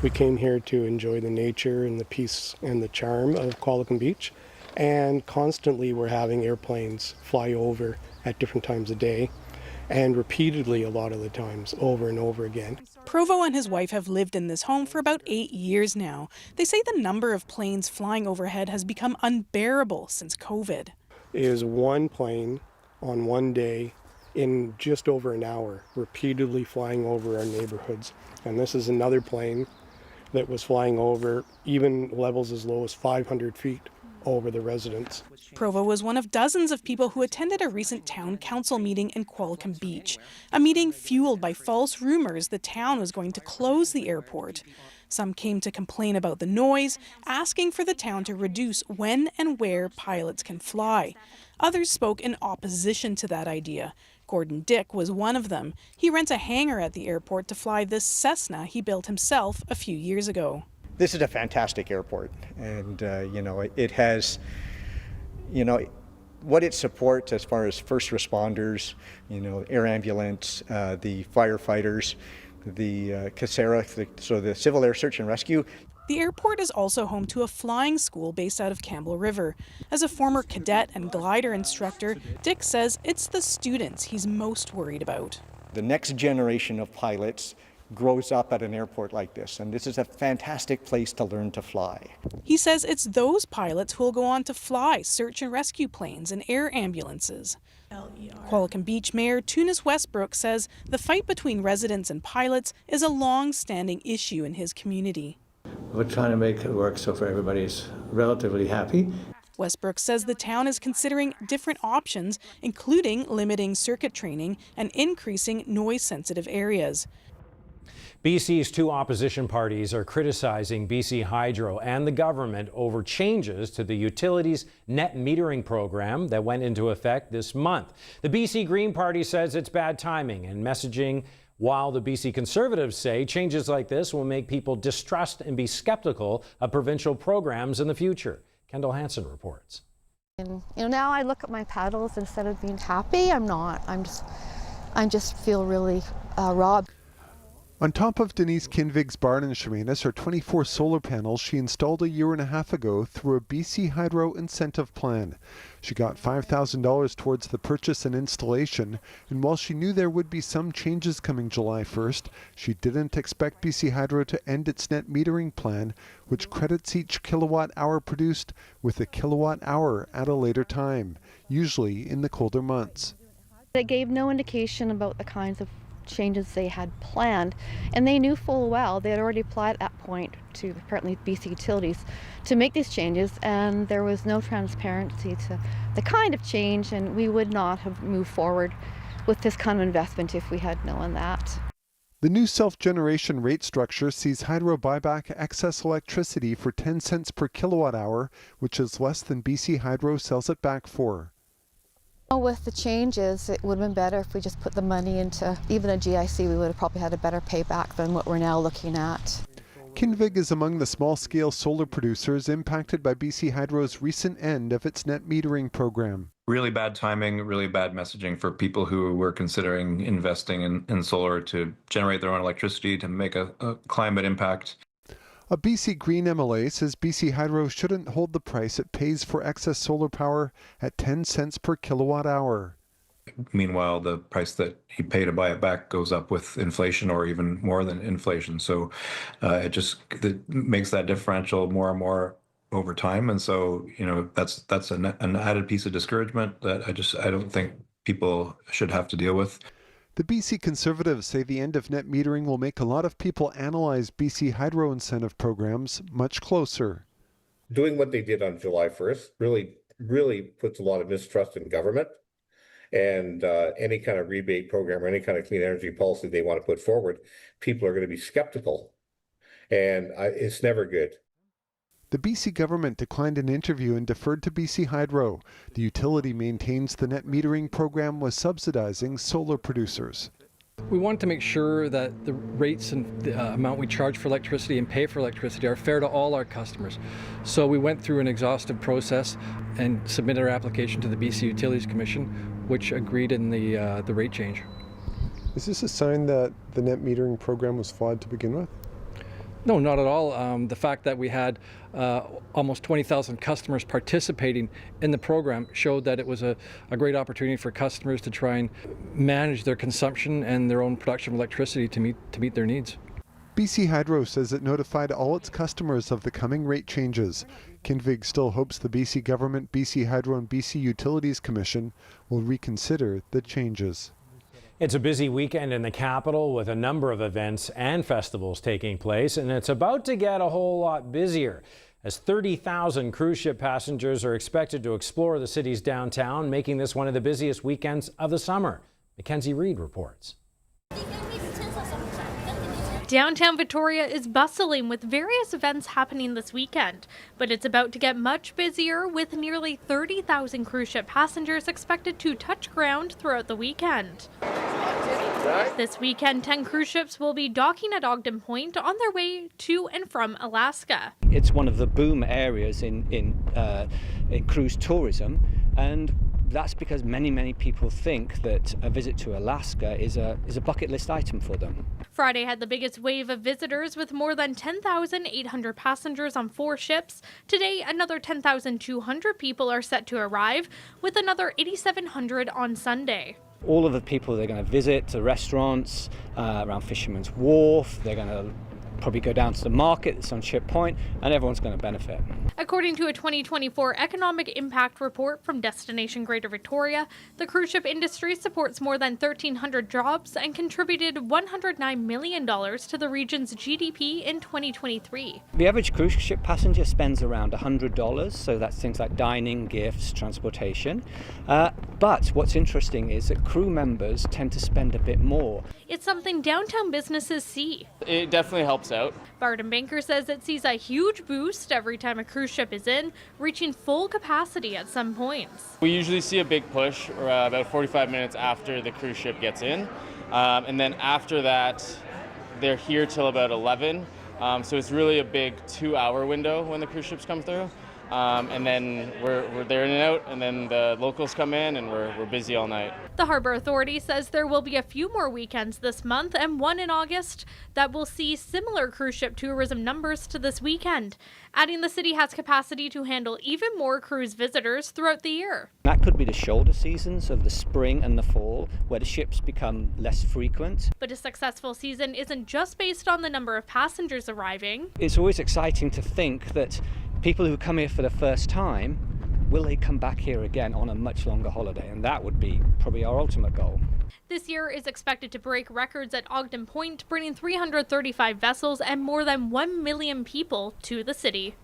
We came here to enjoy the nature and the peace and the charm of Qualicum Beach, and constantly we're having airplanes fly over at different times of day, and repeatedly a lot of the times, over and over again. Provo and his wife have lived in this home for about 8 years now. They say the number of planes flying overhead has become unbearable since COVID. It is one plane on one day in just over an hour, repeatedly flying over our neighborhoods. And this is another plane that was flying over even levels as low as 500 feet over the residents. Provo was one of dozens of people who attended a recent town council meeting in Qualicum Beach, a meeting fueled by false rumors the town was going to close the airport. Some came to complain about the noise, asking for the town to reduce when and where pilots can fly. Others spoke in opposition to that idea. Gordon Dick was one of them. He rents a hangar at the airport to fly this Cessna he built himself a few years ago. This is a fantastic airport, and it has, what it supports as far as first responders, air ambulance, the firefighters, the CASERA, so the Civil Air Search and Rescue. The airport is also home to a flying school based out of Campbell River. As a former cadet and glider instructor, Dick says it's the students he's most worried about. The next generation of pilots grows up at an airport like this, and this is a fantastic place to learn to fly. He says it's those pilots who will go on to fly search and rescue planes and air ambulances. Qualicum Beach Mayor Tunis Westbrook says the fight between residents and pilots is a long-standing issue in his community. We're trying to make it work so everybody's relatively happy. Westbrook says the town is considering different options, including limiting circuit training and increasing noise-sensitive areas. BC's two opposition parties are criticizing BC Hydro and the government over changes to the utilities net metering program that went into effect this month. The BC Green Party says it's bad timing and messaging, while the BC Conservatives say changes like this will make people distrust and be skeptical of provincial programs in the future. Kendall Hansen reports. And, now I look at my paddles, instead of being happy, I'm not. I just feel really robbed. On top of Denise Kinvig's barn in Chemainus are 24 solar panels she installed a year and a half ago through a BC Hydro incentive plan. She got $5,000 towards the purchase and installation, and while she knew there would be some changes coming July 1st, she didn't expect BC Hydro to end its net metering plan, which credits each kilowatt hour produced with a kilowatt hour at a later time, usually in the colder months. It gave no indication about the kinds of changes they had planned, and they knew full well they had already applied at that point to apparently BC Utilities to make these changes, and there was no transparency to the kind of change, and we would not have moved forward with this kind of investment if we had known that. The new self-generation rate structure sees Hydro buy back excess electricity for 10 cents per kilowatt hour, which is less than BC Hydro sells it back for. With the changes, it would have been better if we just put the money into even a GIC. We would have probably had a better payback than what we're now looking at. Kinvig is among the small-scale solar producers impacted by BC Hydro's recent end of its net metering program. Really bad timing, really bad messaging for people who were considering investing in solar to generate their own electricity, to make a climate impact. A BC Green MLA says BC Hydro shouldn't hold the price it pays for excess solar power at 10 cents per kilowatt hour. Meanwhile, the price that you pay to buy it back goes up with inflation, or even more than inflation. So it makes that differential more and more over time. And so, that's an added piece of discouragement that I don't think people should have to deal with. The BC Conservatives say the end of net metering will make a lot of people analyze BC Hydro incentive programs much closer. Doing what they did on July 1st really puts a lot of mistrust in government, and any kind of rebate program or any kind of clean energy policy they want to put forward, people are going to be skeptical, and it's never good. The BC government declined an interview and deferred to BC Hydro. The utility maintains the net metering program was subsidizing solar producers. We wanted to make sure that the rates and the amount we charge for electricity and pay for electricity are fair to all our customers. So we went through an exhaustive process and submitted our application to the BC Utilities Commission, which agreed in the rate change. Is this a sign that the net metering program was flawed to begin with? No, not at all. The fact that we had almost 20,000 customers participating in the program showed that it was a great opportunity for customers to try and manage their consumption and their own production of electricity to meet their needs. BC Hydro says it notified all its customers of the coming rate changes. Kinvig still hopes the BC Government, BC Hydro and BC Utilities Commission will reconsider the changes. It's a busy weekend in the capital with a number of events and festivals taking place, and it's about to get a whole lot busier as 30,000 cruise ship passengers are expected to explore the city's downtown, making this one of the busiest weekends of the summer. Mackenzie Reed reports. Downtown Victoria is bustling with various events happening this weekend, but it's about to get much busier with nearly 30,000 cruise ship passengers expected to touch ground throughout the weekend. This weekend, 10 cruise ships will be docking at Ogden Point on their way to and from Alaska. It's one of the boom areas in cruise tourism, and that's because many people think that a visit to Alaska is a bucket list item for them. Friday had the biggest wave of visitors with more than 10,800 passengers on 4 ships. Today, another 10,200 people are set to arrive, with another 8,700 on Sunday. All of the people they're going to visit, the restaurants around Fisherman's Wharf, they're going to probably go down to the market that's on Ship Point, and everyone's going to benefit. According to a 2024 economic impact report from Destination Greater Victoria, the cruise ship industry supports more than 1,300 jobs and contributed $109 million to the region's GDP in 2023. The average cruise ship passenger spends around $100, so that's things like dining, gifts, transportation. But what's interesting is that crew members tend to spend a bit more. It's something downtown businesses see. It definitely helps out. Barton Banker says it sees a huge boost every time a cruise ship is in, reaching full capacity at some points. We usually see a big push about 45 minutes after the cruise ship gets in. And then after that, they're here till about 11. So it's really a big 2-hour window when the cruise ships come through. And then we're there in and out, and then the locals come in, and we're busy all night. The Harbour Authority says there will be a few more weekends this month and one in August that will see similar cruise ship tourism numbers to this weekend, adding the city has capacity to handle even more cruise visitors throughout the year. That could be the shoulder seasons of the spring and the fall, where the ships become less frequent. But a successful season isn't just based on the number of passengers arriving. It's always exciting to think that people who come here for the first time, will they come back here again on a much longer holiday? And that would be probably our ultimate goal. This year is expected to break records at Ogden Point, bringing 335 vessels and more than 1 million people to the city.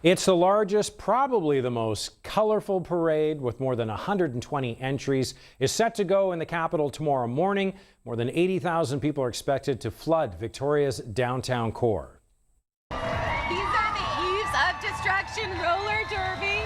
It's the largest, probably the most colorful parade with more than 120 entries is set to go in the capital tomorrow morning. More than 80,000 people are expected to flood Victoria's downtown core. Destruction roller derby.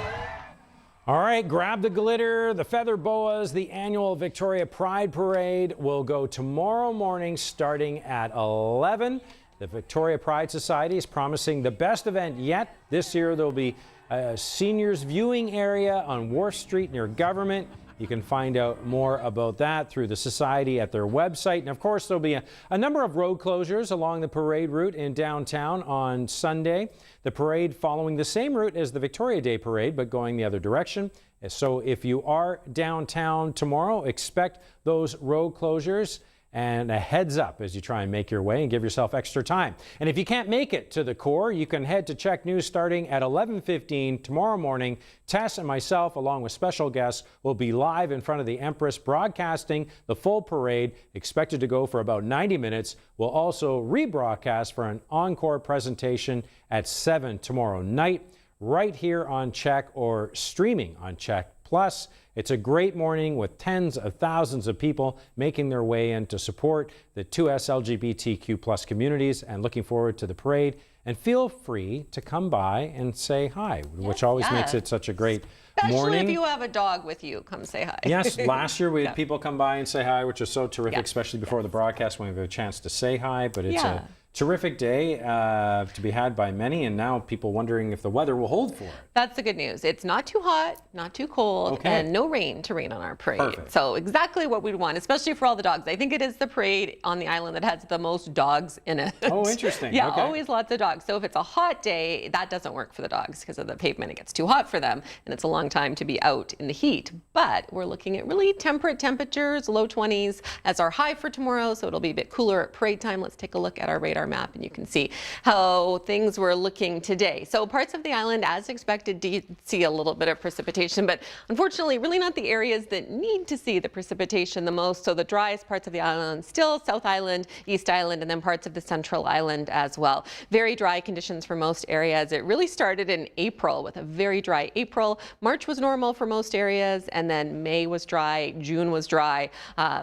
All right, grab the glitter, the feather boas. The annual Victoria Pride Parade will go tomorrow morning starting at 11. The Victoria Pride Society is promising the best event yet. This year there will be a seniors viewing area on Wharf Street near Government. You can find out more about that through the Society at their website. And of course, there'll be a number of road closures along the parade route in downtown on Sunday. The parade following the same route as the Victoria Day Parade, but going the other direction. So if you are downtown tomorrow, expect those road closures. And a heads up as you try and make your way and give yourself extra time. And if you can't make it to the core, you can head to CHEK News starting at 11:15 tomorrow morning. Tess and myself, along with special guests, will be live in front of the Empress broadcasting the full parade, expected to go for about 90 minutes. We'll also rebroadcast for an encore presentation at 7 tomorrow night, right here on CHEK or streaming on CHEK Plus. It's a great morning with tens of thousands of people making their way in to support the 2S LGBTQ plus communities, and looking forward to the parade. And feel free to come by and say hi, which always makes it such a great morning. Especially if you have a dog with you, come say hi. Yes, last year we had Yeah. people come by and say hi, which is so terrific, Yeah. especially before the broadcast when we have a chance to say hi. But it's Yeah. a terrific day to be had by many, and now people wondering if the weather will hold for it. That's the good news. It's not too hot, not too cold, Okay. and no rain to rain on our parade. Perfect. So exactly what we'd want, especially for all the dogs. I think it is the parade on the island that has the most dogs in it. Oh, interesting. Yeah, Okay. always lots of dogs. So if it's a hot day, that doesn't work for the dogs because of the pavement. It gets too hot for them, and it's a long time to be out in the heat. But we're looking at really temperate temperatures, low 20s as our high for tomorrow, so it'll be a bit cooler at parade time. Let's take a look at our radar map, and you can see how things were looking today. So parts of the island, as expected, did see a little bit of precipitation, but unfortunately, really not the areas that need to see the precipitation the most. So the driest parts of the island still South Island, East Island, and then parts of the Central Island as well. Very dry conditions for most areas. It really started in April with a very dry April. March was normal for most areas, and then May was dry, June was dry.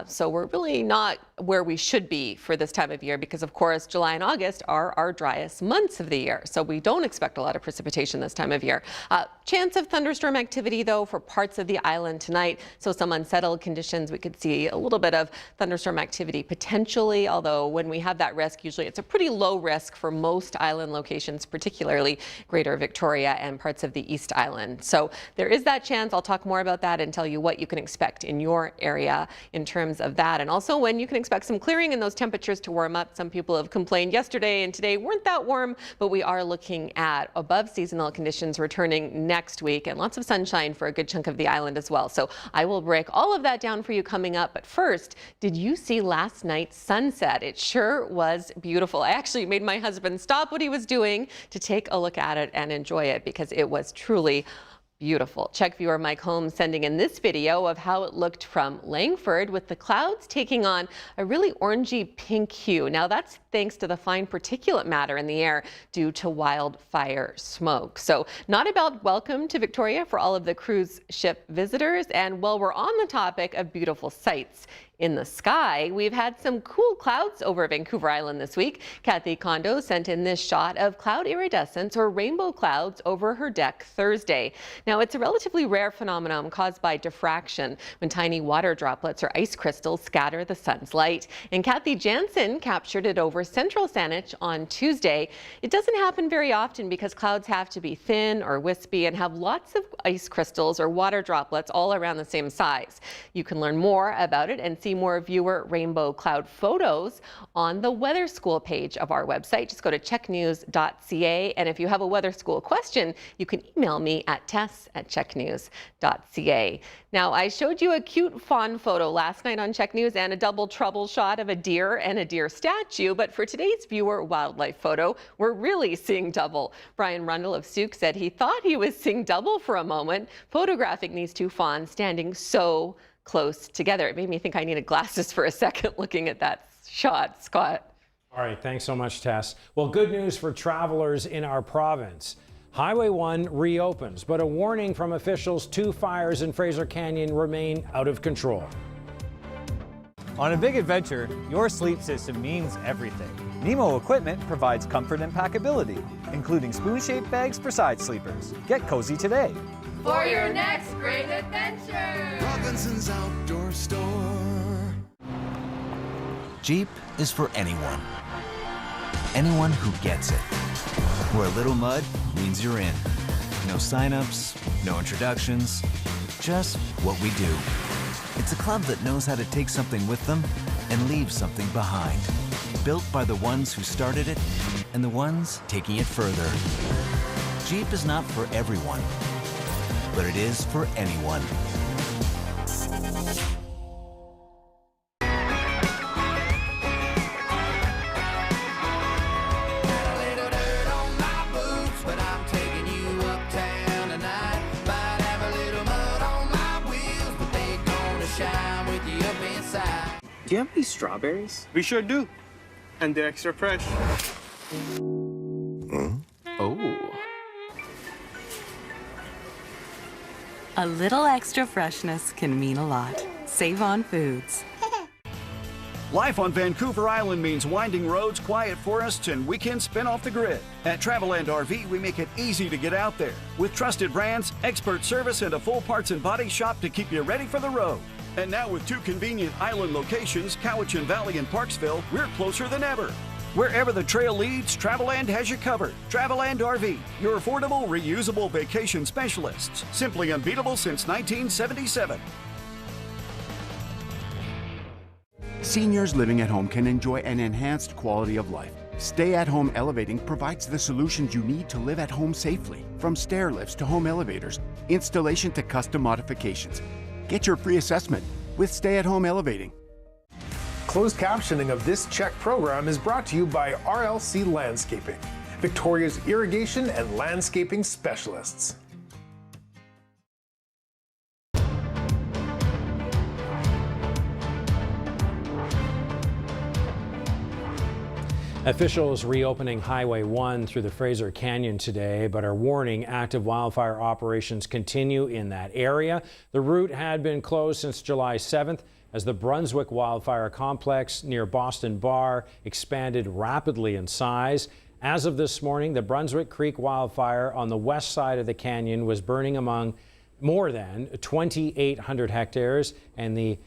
So we're really not where we should be for this time of year because, of course, July and August are our driest months of the year. So we don't expect a lot of precipitation this time of year. Chance of thunderstorm activity, though, for parts of the island tonight. So some unsettled conditions. We could see a little bit of thunderstorm activity potentially, although when we have that risk, usually it's a pretty low risk for most island locations, particularly Greater Victoria and parts of the East Island. So there is that chance. I'll talk more about that and tell you what you can expect in your area in terms of that. And also when you can expect some clearing and those temperatures to warm up. Some people have complained yesterday and today weren't that warm, but we are looking at above seasonal conditions returning next week and lots of sunshine for a good chunk of the island as well. So I will break all of that down for you coming up. But first, did you see last night's sunset? It sure was beautiful. I actually made my husband stop what he was doing to take a look at it and enjoy it because it was truly beautiful. CHEK viewer Mike Holmes sending in this video of how it looked from Langford with the clouds taking on a really orangey pink hue. Now that's thanks to the fine particulate matter in the air due to wildfire smoke. So not a bad welcome to Victoria for all of the cruise ship visitors. And while we're on the topic of beautiful sights in the sky, we've had some cool clouds over Vancouver Island this week. Kathy Kondo sent in this shot of cloud iridescence or rainbow clouds over her deck Thursday. Now it's a relatively rare phenomenon caused by diffraction when tiny water droplets or ice crystals scatter the sun's light. And Kathy Jansen captured it over central Saanich on Tuesday. It doesn't happen very often because clouds have to be thin or wispy and have lots of ice crystals or water droplets all around the same size. You can learn more about it and see more viewer rainbow cloud photos on the Weather School page of our website. Just go to cheknews.ca, and if you have a Weather School question, you can email me at tess@cheknews.ca. Now, I showed you a cute fawn photo last night on CHEK News and a double trouble shot of a deer and a deer statue, but for today's viewer wildlife photo, we're really seeing double. Brian Rundle of Souk said he thought he was seeing double for a moment, photographing these two fawns standing so close together. It made me think I needed glasses for a second looking at that shot, Scott. All right, thanks so much, Tess. Well, good news for travelers in our province. Highway 1 reopens, but a warning from officials: 2 fires in Fraser Canyon remain out of control. On a big adventure, your sleep system means everything. Nemo equipment provides comfort and packability, including spoon-shaped bags for side sleepers. Get cozy today. For your next great adventure. Robinson's Outdoor Store. Jeep is for anyone. Anyone who gets it. Where a little mud means you're in. No sign-ups, no introductions, just what we do. It's a club that knows how to take something with them and leave something behind. Built by the ones who started it and the ones taking it further. Jeep is not for everyone, but it is for anyone. Do you have any strawberries? We sure do. And they're extra fresh. Oh. A little extra freshness can mean a lot. Save on foods. Life on Vancouver Island means winding roads, quiet forests, and weekends spent off the grid. At Travelland RV, we make it easy to get out there with trusted brands, expert service, and a full parts and body shop to keep you ready for the road. And now with 2 convenient island locations, Cowichan Valley and Parksville, we're closer than ever. Wherever the trail leads, Travelland has you covered. Travelland RV, your affordable, reusable vacation specialists. Simply unbeatable since 1977. Seniors living at home can enjoy an enhanced quality of life. Stay-at-Home Elevating provides the solutions you need to live at home safely. From stair lifts to home elevators, installation to custom modifications. Get your free assessment with Stay-at-Home Elevating. Closed captioning of this CHEK program is brought to you by RLC Landscaping, Victoria's irrigation and landscaping specialists. Officials reopening Highway 1 through the Fraser Canyon today, but are warning active wildfire operations continue in that area. The route had been closed since July 7th as the Brunswick wildfire complex near Boston Bar expanded rapidly in size. As of this morning, the Brunswick Creek wildfire on the west side of the canyon was burning among more than 2,800 hectares, and the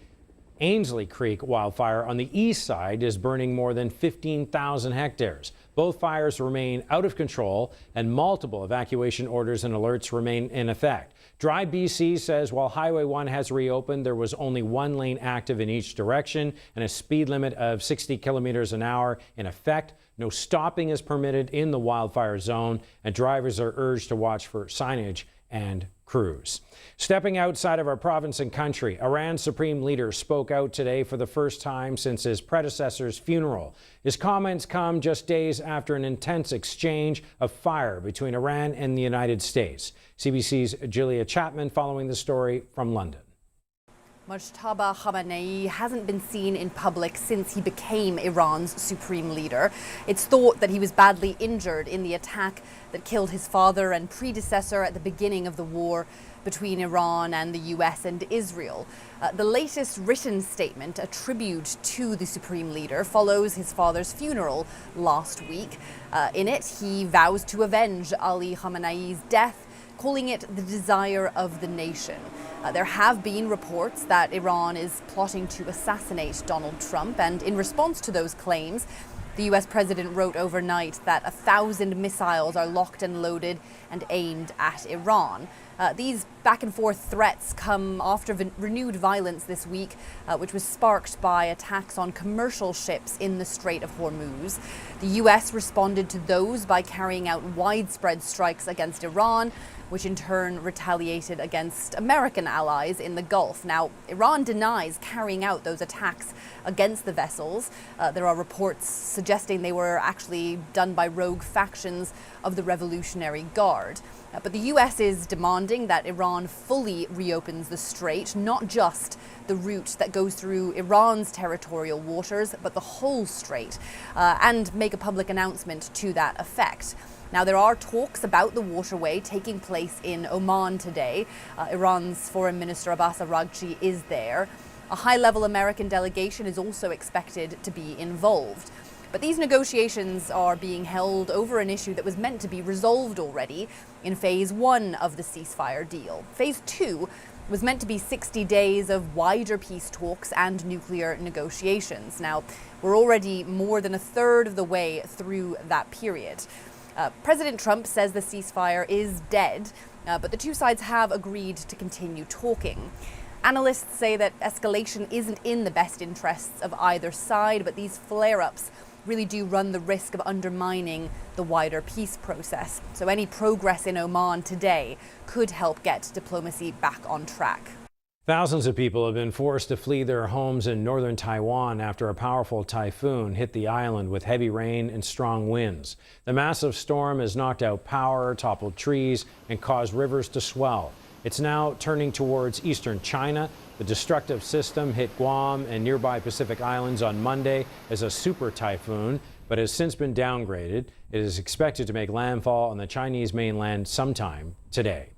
Ainsley Creek wildfire on the east side is burning more than 15,000 hectares. Both fires remain out of control and multiple evacuation orders and alerts remain in effect. Drive BC says while Highway 1 has reopened, there was only 1 lane active in each direction and a speed limit of 60 kilometers an hour in effect. No stopping is permitted in the wildfire zone, and drivers are urged to watch for signage and crews. Stepping outside of our province and country, Iran's supreme leader spoke out today for the first time since his predecessor's funeral. His comments come just days after an intense exchange of fire between Iran and the United States. CBC's Julia Chapman following the story from London. Mujtaba Khamenei hasn't been seen in public since he became Iran's supreme leader. It's thought that he was badly injured in the attack that killed his father and predecessor at the beginning of the war between Iran and the US and Israel. The latest written statement, a tribute to the supreme leader, follows his father's funeral last week. In it, he vows to avenge Ali Khamenei's death, calling it the desire of the nation. There have been reports that Iran is plotting to assassinate Donald Trump, and in response to those claims, the US president wrote overnight that 1,000 missiles are locked and loaded and aimed at Iran. These back and forth threats come after renewed violence this week, which was sparked by attacks on commercial ships in the Strait of Hormuz. The US responded to those by carrying out widespread strikes against Iran, which in turn retaliated against American allies in the Gulf. Now, Iran denies carrying out those attacks against the vessels. There are reports suggesting they were actually done by rogue factions of the Revolutionary Guard. But the US is demanding that Iran fully reopens the strait, not just the route that goes through Iran's territorial waters, but the whole strait, and make a public announcement to that effect. Now, there are talks about the waterway taking place in Oman today. Iran's Foreign Minister Abbas Araghchi is there. A high-level American delegation is also expected to be involved. But these negotiations are being held over an issue that was meant to be resolved already in Phase 1 of the ceasefire deal. Phase 2 was meant to be 60 days of wider peace talks and nuclear negotiations. Now, we're already more than a third of the way through that period. President Trump says the ceasefire is dead, but the two sides have agreed to continue talking. Analysts say that escalation isn't in the best interests of either side, but these flare-ups really do run the risk of undermining the wider peace process. So any progress in Oman today could help get diplomacy back on track. Thousands of people have been forced to flee their homes in northern Taiwan after a powerful typhoon hit the island with heavy rain and strong winds. The massive storm has knocked out power, toppled trees, and caused rivers to swell. It's now turning towards eastern China. The destructive system hit Guam and nearby Pacific Islands on Monday as a super typhoon, but has since been downgraded. It is expected to make landfall on the Chinese mainland sometime today.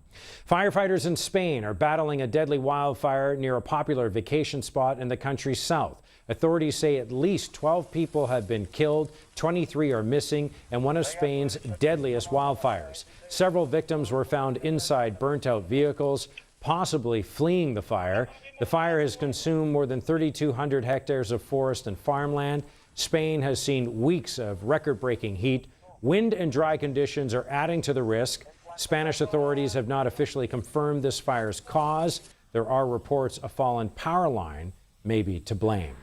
Firefighters in Spain are battling a deadly wildfire near a popular vacation spot in the country's south. Authorities say at least 12 people have been killed, 23 are missing, and one of Spain's deadliest wildfires. Several victims were found inside burnt-out vehicles, possibly fleeing the fire. The fire has consumed more than 3,200 hectares of forest and farmland. Spain has seen weeks of record-breaking heat. Wind and dry conditions are adding to the risk. Spanish authorities have not officially confirmed this fire's cause. There are reports a fallen power line may be to blame.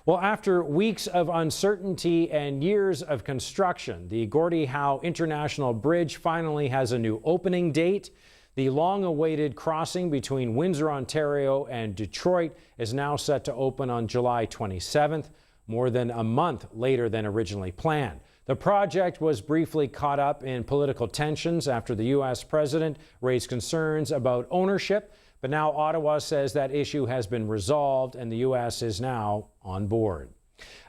Well, after weeks of uncertainty and years of construction, the Gordie Howe International Bridge finally has a new opening date. The long-awaited crossing between Windsor, Ontario and Detroit is now set to open on July 27th, more than a month later than originally planned. The project was briefly caught up in political tensions after the U.S. president raised concerns about ownership, but now Ottawa says that issue has been resolved and the U.S. is now on board.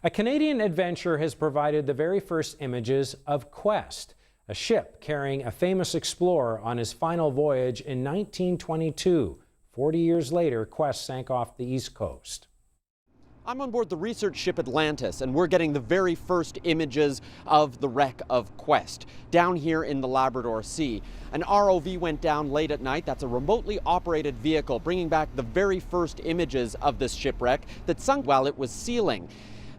A Canadian adventure has provided the very first images of Quest, a ship carrying a famous explorer on his final voyage in 1922. 40 years later, Quest sank off the East Coast. I'm on board the research ship Atlantis, and we're getting the very first images of the wreck of Quest down here in the Labrador Sea. An ROV went down late at night. That's a remotely operated vehicle, bringing back the very first images of this shipwreck that sunk while it was sealing.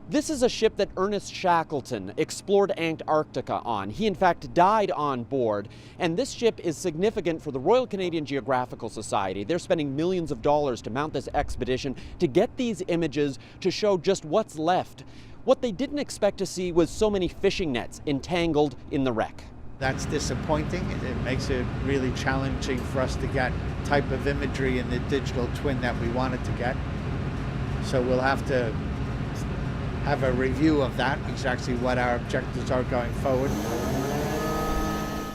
This is a ship that Ernest Shackleton explored Antarctica on. He, in fact, died on board, and this ship is significant for the Royal Canadian Geographical Society. They're spending millions of dollars to mount this expedition to get these images to show just what's left. What they didn't expect to see was so many fishing nets entangled in the wreck. That's disappointing. It makes it really challenging for us to get type of imagery in the digital twin that we wanted to get. So we'll have to have a review of that, exactly what our objectives are going forward.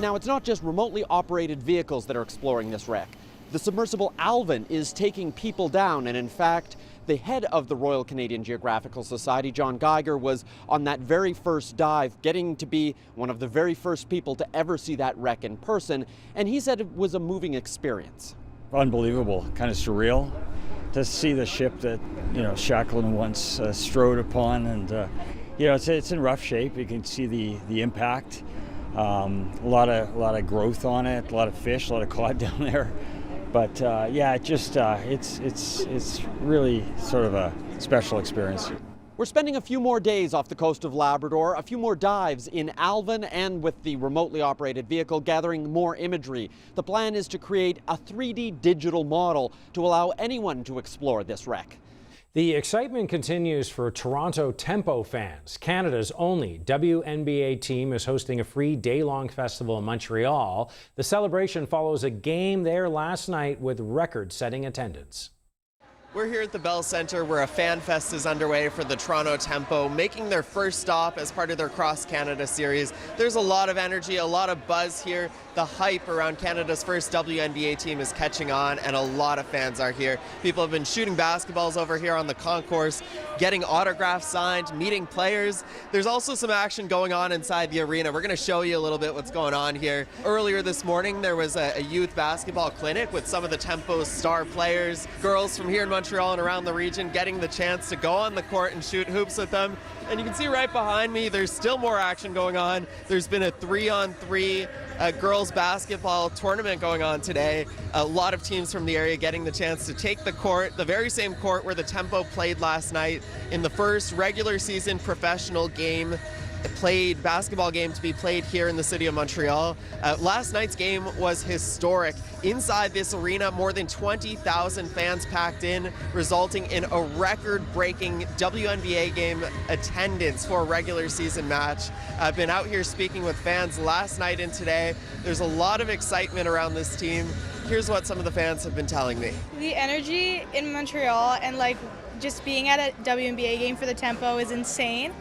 Now, it's not just remotely operated vehicles that are exploring this wreck. The submersible Alvin is taking people down, and in fact, the head of the Royal Canadian Geographical Society, John Geiger, was on that very first dive, getting to be one of the very first people to ever see that wreck in person, and he said it was a moving experience. Unbelievable, kind of surreal to see the ship that, Shackleton once strode upon, and it's in rough shape. You can see the impact. A lot of growth on it, a lot of fish, a lot of cod down there. But it's really sort of a special experience. We're spending a few more days off the coast of Labrador, a few more dives in Alvin, and with the remotely operated vehicle gathering more imagery. The plan is to create a 3D digital model to allow anyone to explore this wreck. The excitement continues for Toronto Tempo fans. Canada's only WNBA team is hosting a free day-long festival in Montreal. The celebration follows a game there last night with record-setting attendance. We're here at the Bell Centre where a fan fest is underway for the Toronto Tempo, making their first stop as part of their Cross Canada series. There's a lot of energy, a lot of buzz here. The hype around Canada's first WNBA team is catching on, and a lot of fans are here. People have been shooting basketballs over here on the concourse, getting autographs signed, meeting players. There's also some action going on inside the arena. We're going to show you a little bit what's going on here. Earlier this morning, there was a youth basketball clinic with some of the Tempo's star players, girls from here in Montreal and around the region, getting the chance to go on the court and shoot hoops with them. And you can see right behind me, there's still more action going on. There's been a 3-on-3 girls basketball tournament going on today. A lot of teams from the area getting the chance to take the court, the very same court where the Tempo played last night in the first regular season professional game. Basketball game to be played here in the city of Montreal. Last night's game was historic. Inside this arena, more than 20,000 fans packed in, resulting in a record-breaking WNBA game attendance for a regular season match. I've been out here speaking with fans last night and today. There's a lot of excitement around this team. Here's what some of the fans have been telling me. The energy in Montreal and just being at a WNBA game for the Tempo is insane.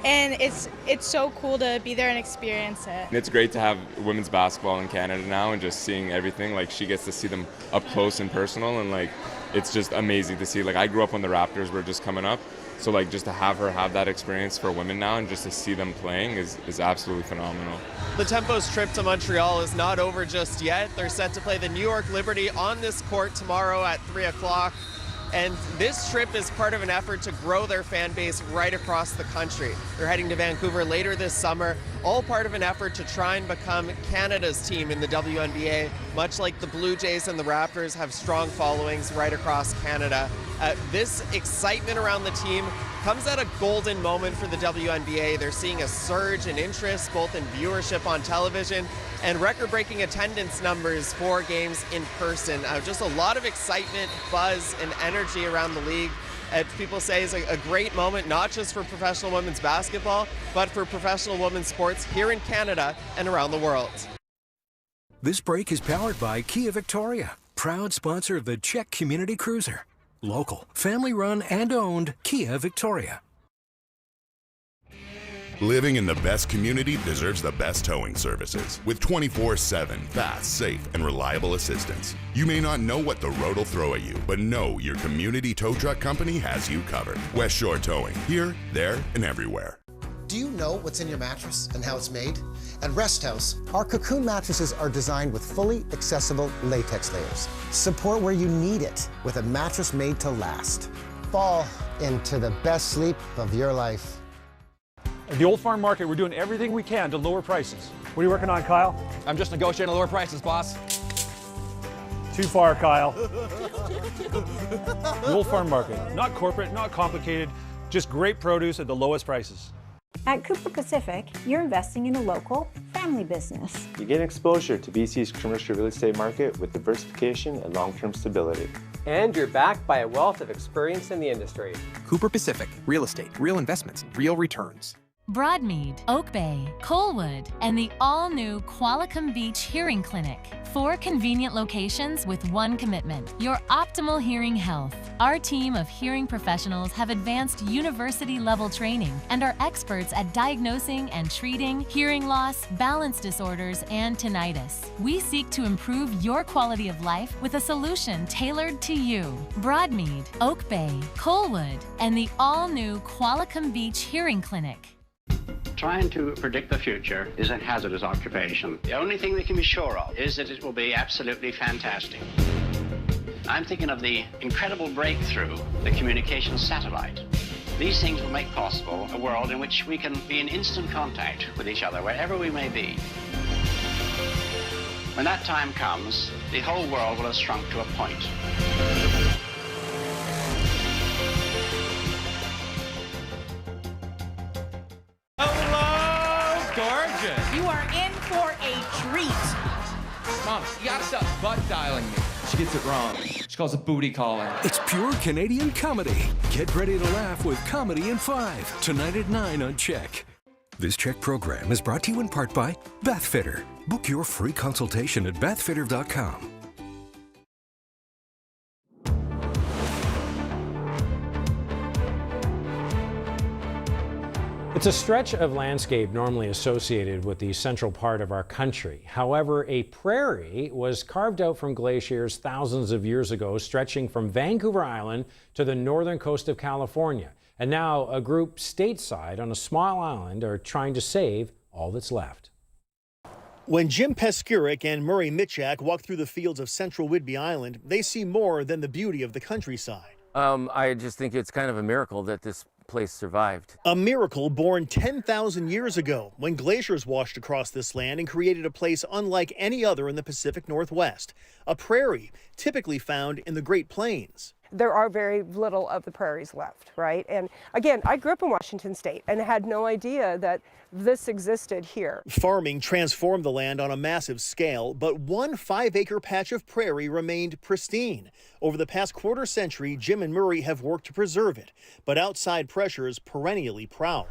And it's so cool to be there and experience it. It's great to have women's basketball in Canada now, and just seeing everything. She gets to see them up close and personal, and it's just amazing to see. I grew up when the Raptors were just coming up, so just to have her have that experience for women now and just to see them playing is absolutely phenomenal. The Tempo's trip to Montreal is not over just yet. They're set to play the New York Liberty on this court tomorrow at 3 o'clock. And this trip is part of an effort to grow their fan base right across the country. They're heading to Vancouver later this summer, all part of an effort to try and become Canada's team in the WNBA, much like the Blue Jays and the Raptors have strong followings right across Canada. This excitement around the team comes at a golden moment for the WNBA. They're seeing a surge in interest, both in viewership on television and record-breaking attendance numbers for games in person. Just a lot of excitement, buzz, and energy around the league. People say is a great moment, not just for professional women's basketball, but for professional women's sports here in Canada and around the world. This break is powered by Kia Victoria, proud sponsor of the CHEK Community Cruiser. Local, family-run and owned Kia Victoria. Living in the best community deserves the best towing services with 24/7 fast, safe, and reliable assistance. You may not know what the road will throw at you, but know your community tow truck company has you covered. West Shore Towing, here, there, and everywhere. Do you know what's in your mattress and how it's made? At Rest House, our Cocoon mattresses are designed with fully accessible latex layers. Support where you need it with a mattress made to last. Fall into the best sleep of your life. At the Old Farm Market, we're doing everything we can to lower prices. What are you working on, Kyle? I'm just negotiating lower prices, boss. Too far, Kyle. The Old Farm Market, not corporate, not complicated, just great produce at the lowest prices. At Cooper Pacific, you're investing in a local, family business. You get exposure to BC's commercial real estate market with diversification and long-term stability. And you're backed by a wealth of experience in the industry. Cooper Pacific, real estate, real investments, real returns. Broadmead, Oak Bay, Colwood, and the all-new Qualicum Beach Hearing Clinic. 4 convenient locations with one commitment, your optimal hearing health. Our team of hearing professionals have advanced university-level training and are experts at diagnosing and treating hearing loss, balance disorders, and tinnitus. We seek to improve your quality of life with a solution tailored to you. Broadmead, Oak Bay, Colwood, and the all-new Qualicum Beach Hearing Clinic. Trying to predict the future is a hazardous occupation. The only thing we can be sure of is that it will be absolutely fantastic. I'm thinking of the incredible breakthrough, the communications satellite. These things will make possible a world in which we can be in instant contact with each other wherever we may be. When that time comes, the whole world will have shrunk to a point. You are in for a treat. Mom, you gotta stop butt dialing me. She gets it wrong. She calls it booty calling. It's pure Canadian comedy. Get ready to laugh with Comedy in 5, tonight at 9 on CHEK. This CHEK program is brought to you in part by Bathfitter. Book your free consultation at bathfitter.com. It's a stretch of landscape normally associated with the central part of our country. However, a prairie was carved out from glaciers thousands of years ago, stretching from Vancouver Island to the northern coast of California. And now a group stateside on a small island are trying to save all that's left. When Jim Peskuric and Murray Mitchak walk through the fields of central Whidbey Island, they see more than the beauty of the countryside. I just think it's kind of a miracle that this place survived. A miracle born 10,000 years ago when glaciers washed across this land and created a place unlike any other in the Pacific Northwest. A prairie typically found in the Great Plains. There are very little of the prairies left, right? And again, I grew up in Washington State and had no idea that this existed here. Farming transformed the land on a massive scale, but one 5-acre patch of prairie remained pristine. Over the past quarter century, Jim and Murray have worked to preserve it, but outside pressures perennially prowl.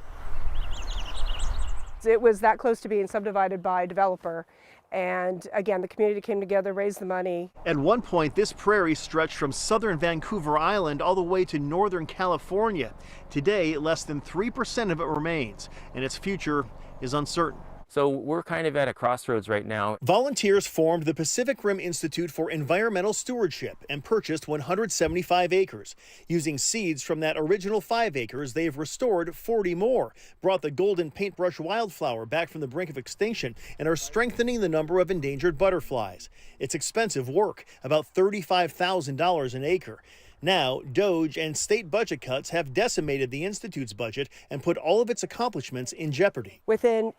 It was that close to being subdivided by a developer. And again, the community came together, raised the money. At one point, this prairie stretched from southern Vancouver Island all the way to northern California. Today, less than 3% of it remains, and its future is uncertain. So we're kind of at a crossroads right now. Volunteers formed the Pacific Rim Institute for Environmental Stewardship and purchased 175 acres. Using seeds from that original 5 acres, they have restored 40 more, brought the golden paintbrush wildflower back from the brink of extinction, and are strengthening the number of endangered butterflies. It's expensive work, about $35,000 an acre. Now, DOGE and state budget cuts have decimated the Institute's budget and put all of its accomplishments in jeopardy. Within,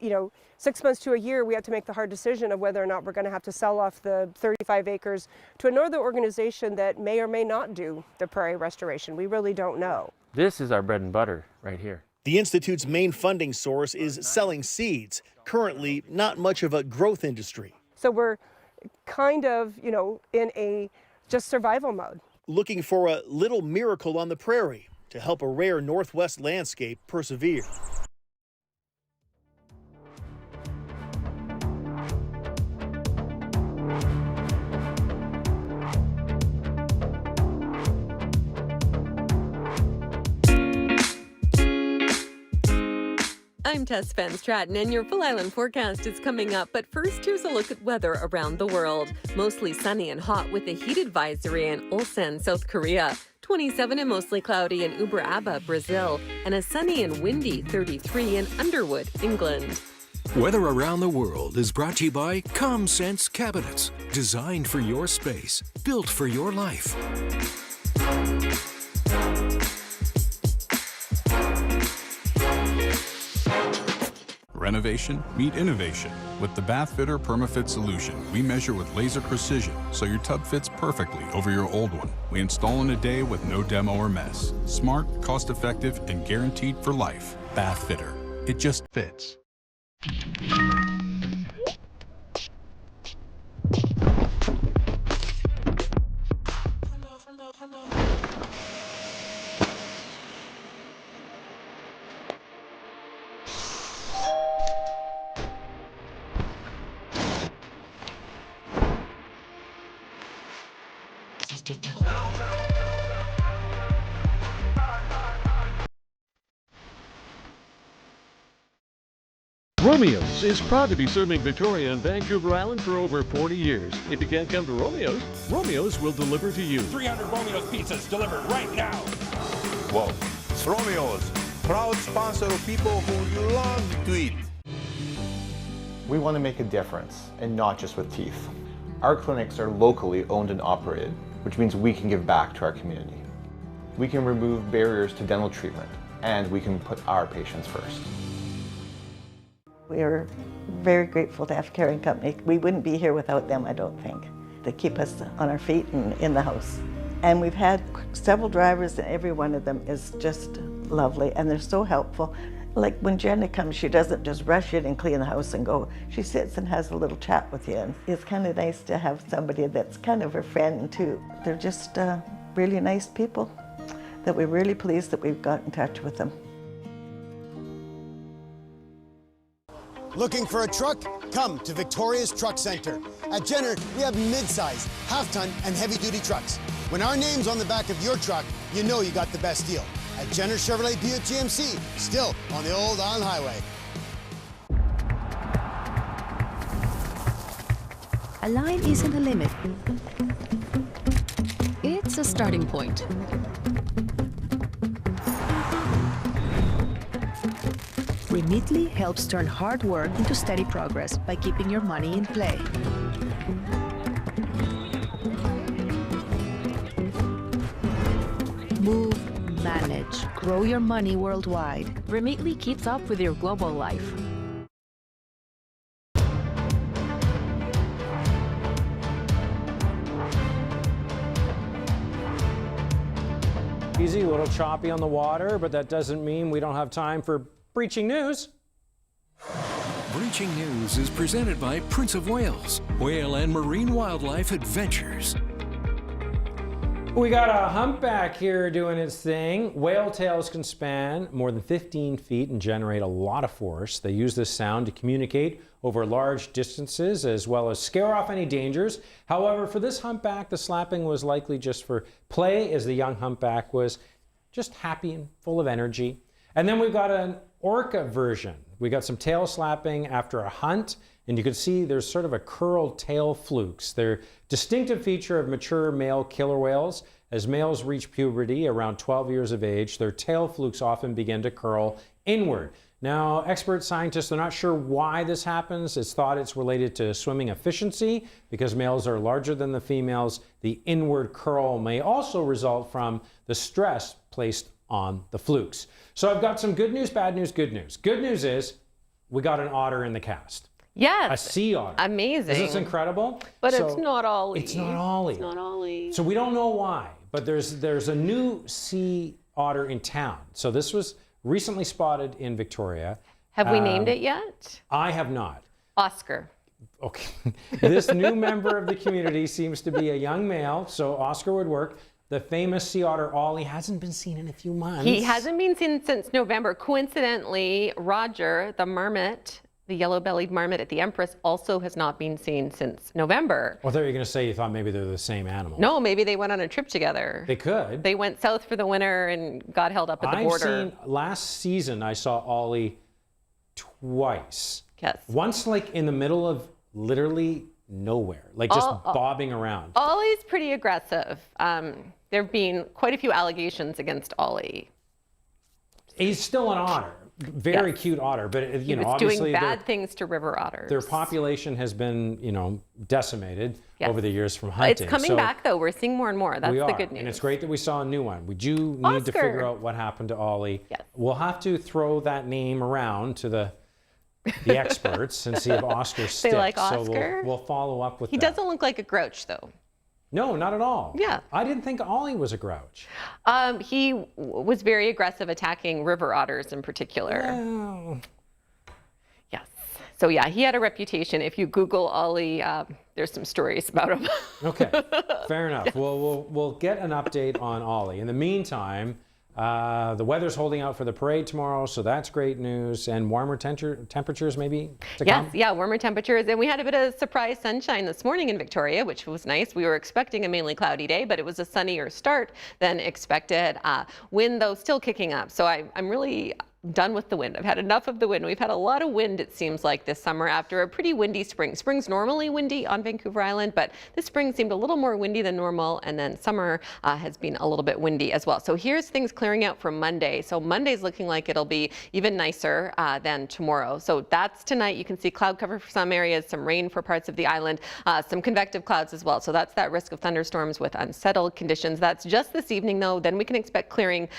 6 months to a year, we have to make the hard decision of whether or not we're going to have to sell off the 35 acres to another organization that may or may not do the prairie restoration. We really don't know. This is our bread and butter right here. The Institute's main funding source is selling seeds, currently not much of a growth industry. So we're kind of, in a just survival mode. Looking for a little miracle on the prairie to help a rare Northwest landscape persevere. I'm Tess Van Stratton, and your full island forecast is coming up. But first, here's a look at weather around the world. Mostly sunny and hot with a heat advisory in Ulsan, South Korea. 27 and mostly cloudy in Uberaba, Brazil. And a sunny and windy 33 in Underwood, England. Weather around the world is brought to you by ComSense Cabinets. Designed for your space, built for your life. Renovation, meet innovation. With the Bathfitter PermaFit solution, we measure with laser precision so your tub fits perfectly over your old one. We install in a day with no demo or mess. Smart, cost-effective, and guaranteed for life. Bathfitter. It just fits. Romeo's is proud to be serving Victoria and Vancouver Island for over 40 years. If you can't come to Romeo's, Romeo's will deliver to you. 300 Romeo's pizzas delivered right now. Whoa. It's Romeo's, proud sponsor of people who love to eat. We want to make a difference, and not just with teeth. Our clinics are locally owned and operated, which means we can give back to our community. We can remove barriers to dental treatment, and we can put our patients first. We are very grateful to have Caring Company. We wouldn't be here without them, I don't think. They keep us on our feet and in the house. And we've had several drivers, and every one of them is just lovely, and they're so helpful. Like when Jenna comes, she doesn't just rush in and clean the house and go. She sits and has a little chat with you. And it's kind of nice to have somebody that's kind of her friend too. They're just really nice people that we're really pleased that we've got in touch with them. Looking for a truck? Come to Victoria's Truck Center. At Jenner, we have mid-size, half-ton, and heavy-duty trucks. When our name's on the back of your truck, you know you got the best deal. At Jenner Chevrolet Buick GMC, still on the old Island Highway. A line isn't a limit. It's a starting point. Remitly helps turn hard work into steady progress by keeping your money in play. Move, manage, grow your money worldwide. Remitly keeps up with your global life. Easy, a little choppy on the water, but that doesn't mean we don't have time for breaching news. Breaching News is presented by Prince of Wales, Whale and Marine Wildlife Adventures. We got a humpback here doing its thing. Whale tails can span more than 15 feet and generate a lot of force. They use this sound to communicate over large distances as well as scare off any dangers. However, for this humpback, the slapping was likely just for play, as the young humpback was just happy and full of energy. And then we've got an orca version. We got some tail slapping after a hunt, and you can see there's sort of a curled tail flukes. They're a distinctive feature of mature male killer whales, As males reach puberty around 12 years of age, their tail flukes often begin to curl inward. Now, expert scientists are not sure why this happens. It's thought it's related to swimming efficiency. Because males are larger than the females, the inward curl may also result from the stress placed on the flukes. So I've got some good news, bad news, good news. Good news is we got an otter in the cast. Yes. A sea otter. Amazing. Is this incredible? But it's not Ollie. It's not Ollie. It's not Ollie. So we don't know why, but there's a new sea otter in town. So this was recently spotted in Victoria. Have we named it yet? I have not. Oscar. Okay. This new member of the community seems to be a young male, so Oscar would work. The famous sea otter Ollie hasn't been seen in a few months. He hasn't been seen since November. Coincidentally, Roger, the marmot, the yellow-bellied marmot at the Empress, also has not been seen since November. Well, I thought you were going to say you thought maybe they're the same animal. No, maybe they went on a trip together. They could. They went south for the winter and got held up at the border. Last season, I saw Ollie twice. Yes. Once, like, in the middle of literally nowhere, like just bobbing around. Ollie's pretty aggressive. There have been quite a few allegations against Ollie. He's still an otter. Very cute otter, but you know, doing obviously bad things to river otters. Their population has been, you know, decimated over the years from hunting. It's coming back though. We're seeing more and more. That's the good news. And it's great that we saw a new one. We do need to figure out what happened to Ollie. Yes. We'll have to throw that name around to the experts and see if Oscar sticks. They like Oscar? So we'll follow up with that. He doesn't look like a grouch though. No, not at all. Yeah. I didn't think Ollie was a grouch. He was very aggressive, attacking river otters in particular. Well. Yes. So yeah, he had a reputation. If you Google Ollie, there's some stories about him. Okay, fair enough. Yes. Well, we'll get an update on Ollie. In the meantime, the weather's holding out for the parade tomorrow, so that's great news. And warmer temperatures maybe to come? Yes, yeah, warmer temperatures. And we had a bit of surprise sunshine this morning in Victoria, which was nice. We were expecting a mainly cloudy day, but it was a sunnier start than expected. Wind, though, still kicking up. So I'm really done with the wind. I've had enough of the wind. We've had a lot of wind, it seems like, this summer after a pretty windy spring. Spring's normally windy on Vancouver Island, but this spring seemed a little more windy than normal, and then summer has been a little bit windy as well. So here's things clearing out for Monday. So Monday's looking like it'll be even nicer than tomorrow. So that's tonight. You can see cloud cover for some areas, some rain for parts of the island, some convective clouds as well. So that's that risk of thunderstorms with unsettled conditions. That's just this evening, though. Then we can expect clearing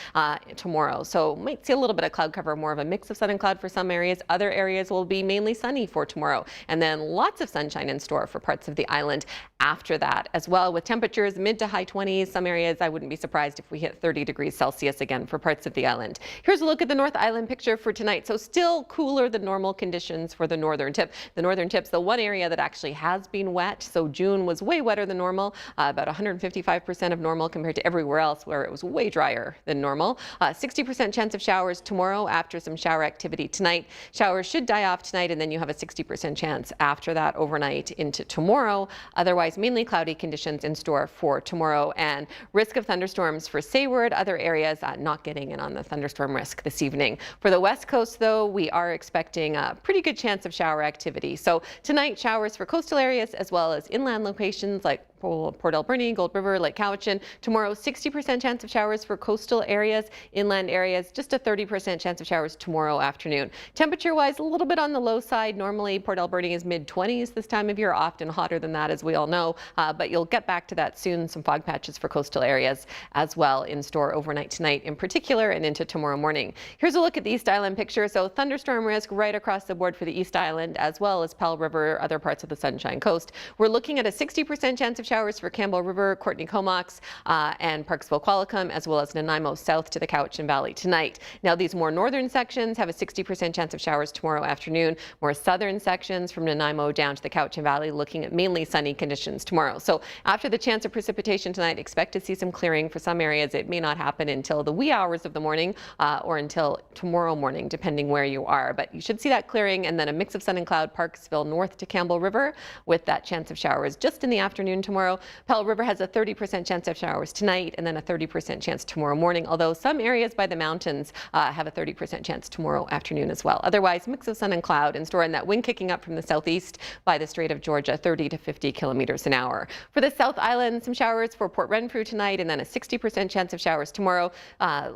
tomorrow. So might see a little bit of cloud cover, more of a mix of sun and cloud for some areas. Other areas will be mainly sunny for tomorrow. And then lots of sunshine in store for parts of the island after that as well, with temperatures mid to high 20s. Some areas I wouldn't be surprised if we hit 30 degrees Celsius again for parts of the island. Here's a look at the North Island picture for tonight. So still cooler than normal conditions for the northern tip. The northern tip's the one area that actually has been wet. So June was way wetter than normal, about 155% of normal compared to everywhere else where it was way drier than normal. 60% chance of showers tomorrow after some shower activity tonight. Showers should die off tonight, and then you have a 60% chance after that overnight into tomorrow. Otherwise, mainly cloudy conditions in store for tomorrow, and risk of thunderstorms for Sayward. Other areas not getting in on the thunderstorm risk this evening. For the west coast, though, we are expecting a pretty good chance of shower activity. So tonight, showers for coastal areas as well as inland locations like Port Alberni, Gold River, Lake Cowichan. Tomorrow, 60% chance of showers for coastal areas, inland areas, just a 30% chance of showers tomorrow afternoon. Temperature-wise, a little bit on the low side. Normally, Port Alberni is mid-20s this time of year, often hotter than that, as we all know, but you'll get back to that soon. Some fog patches for coastal areas as well in store overnight tonight in particular and into tomorrow morning. Here's a look at the East Island picture. So thunderstorm risk right across the board for the East Island as well as Pell River, other parts of the Sunshine Coast. We're looking at a 60% chance of showers for Campbell River, Courtney Comox, and Parksville Qualicum, as well as Nanaimo south to the Cowichan Valley tonight. Now, these more northern sections have a 60% chance of showers tomorrow afternoon. More southern sections from Nanaimo down to the Cowichan Valley looking at mainly sunny conditions tomorrow. So after the chance of precipitation tonight, expect to see some clearing for some areas. It may not happen until the wee hours of the morning or until tomorrow morning, depending where you are. But you should see that clearing, and then a mix of sun and cloud, Parksville north to Campbell River with that chance of showers just in the afternoon tomorrow. tomorrow. Powell River has a 30% chance of showers tonight and then a 30% chance tomorrow morning, although some areas by the mountains have a 30% chance tomorrow afternoon as well. Otherwise, mix of sun and cloud in store, and that wind kicking up from the southeast by the Strait of Georgia, 30 to 50 kilometers an hour. For the South Island, some showers for Port Renfrew tonight and then a 60% chance of showers tomorrow.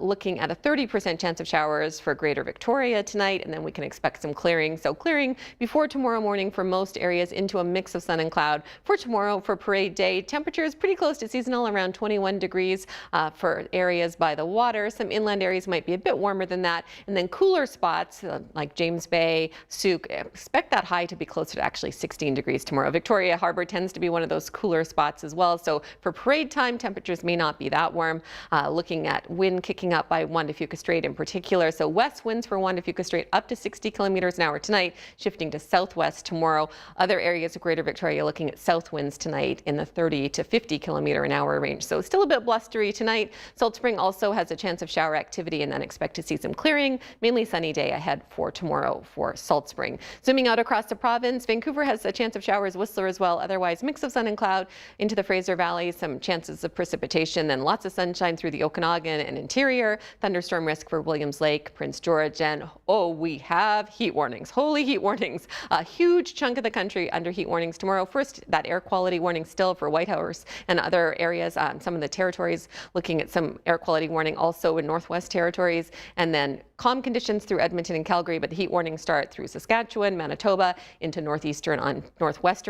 Looking at a 30% chance of showers for Greater Victoria tonight, and then we can expect some clearing. So clearing before tomorrow morning for most areas into a mix of sun and cloud. For tomorrow, for Parade Day, temperatures pretty close to seasonal, around 21 degrees for areas by the water. Some inland areas might be a bit warmer than that, and then cooler spots like James Bay, Souk, expect that high to be closer to actually 16 degrees tomorrow. Victoria Harbour tends to be one of those cooler spots as well. So for parade time, temperatures may not be that warm. Looking at wind kicking up by Juan de Fuca Strait in particular. So west winds for Juan de Fuca Strait up to 60 kilometers an hour tonight, shifting to southwest tomorrow. Other areas of Greater Victoria looking at south winds tonight in the 30 to 50 kilometer an hour range. So still a bit blustery tonight. Salt Spring also has a chance of shower activity, and then expect to see some clearing. Mainly sunny day ahead for tomorrow for Salt Spring. Zooming out across the province, Vancouver has a chance of showers, Whistler as well. Otherwise, mix of sun and cloud into the Fraser Valley, some chances of precipitation, then lots of sunshine through the Okanagan and interior. Thunderstorm risk for Williams Lake, Prince George, and we have heat warnings. Holy heat warnings. A huge chunk of the country under heat warnings tomorrow. First, that air quality warning still for Whitehorse and other areas. Some of the territories looking at some air quality warning also in Northwest Territories, and then calm conditions through Edmonton and Calgary, but the heat warnings start through Saskatchewan, Manitoba, into northwestern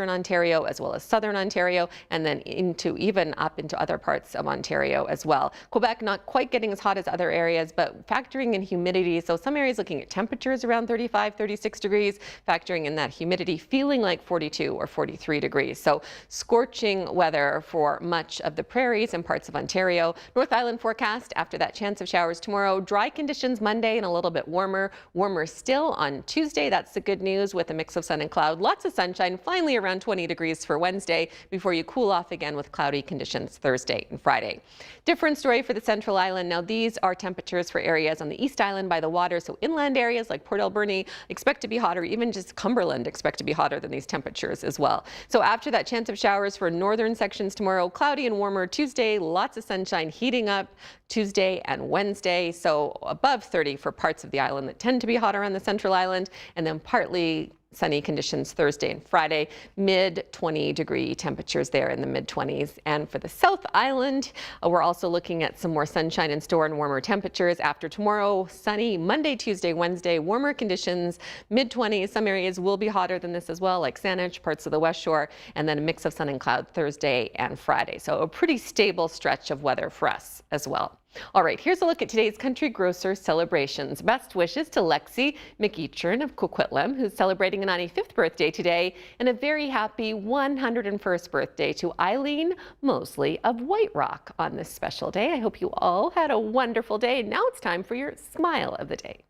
Ontario, as well as southern Ontario, and then even up into other parts of Ontario as well. Quebec not quite getting as hot as other areas, but factoring in humidity. So some areas looking at temperatures around 35, 36 degrees, factoring in that humidity, feeling like 42 or 43 degrees. So scorching weather for much of the prairies and parts of Ontario. North Island forecast after that chance of showers tomorrow. Dry conditions Monday and a little bit warmer. Warmer still on Tuesday. That's the good news with a mix of sun and cloud. Lots of sunshine, finally around 20 degrees for Wednesday before you cool off again with cloudy conditions Thursday and Friday. Different story for the Central Island. Now these are temperatures for areas on the East Island by the water. So inland areas like Port Alberni expect to be hotter. Even just Cumberland expect to be hotter than these temperatures as well. So after that chance of showers for northern sections tomorrow, cloudy and warmer Tuesday, lots of sunshine heating up Tuesday and Wednesday. So above 30 for parts of the island that tend to be hotter on the Central Island, and then partly sunny conditions Thursday and Friday, mid 20 degree temperatures there in the mid 20s. And for the South Island, we're also looking at some more sunshine in store and warmer temperatures after tomorrow. Sunny Monday, Tuesday, Wednesday, warmer conditions, mid 20s. Some areas will be hotter than this as well, like Saanich, parts of the West Shore, and then a mix of sun and cloud Thursday and Friday. So a pretty stable stretch of weather for us as well. All right, here's a look at today's country grocer celebrations. Best wishes to Lexi McEachern of Coquitlam, who's celebrating a 95th birthday today, and a very happy 101st birthday to Eileen Mosley of White Rock on this special day. I hope you all had a wonderful day. Now it's time for your Smile of the Day.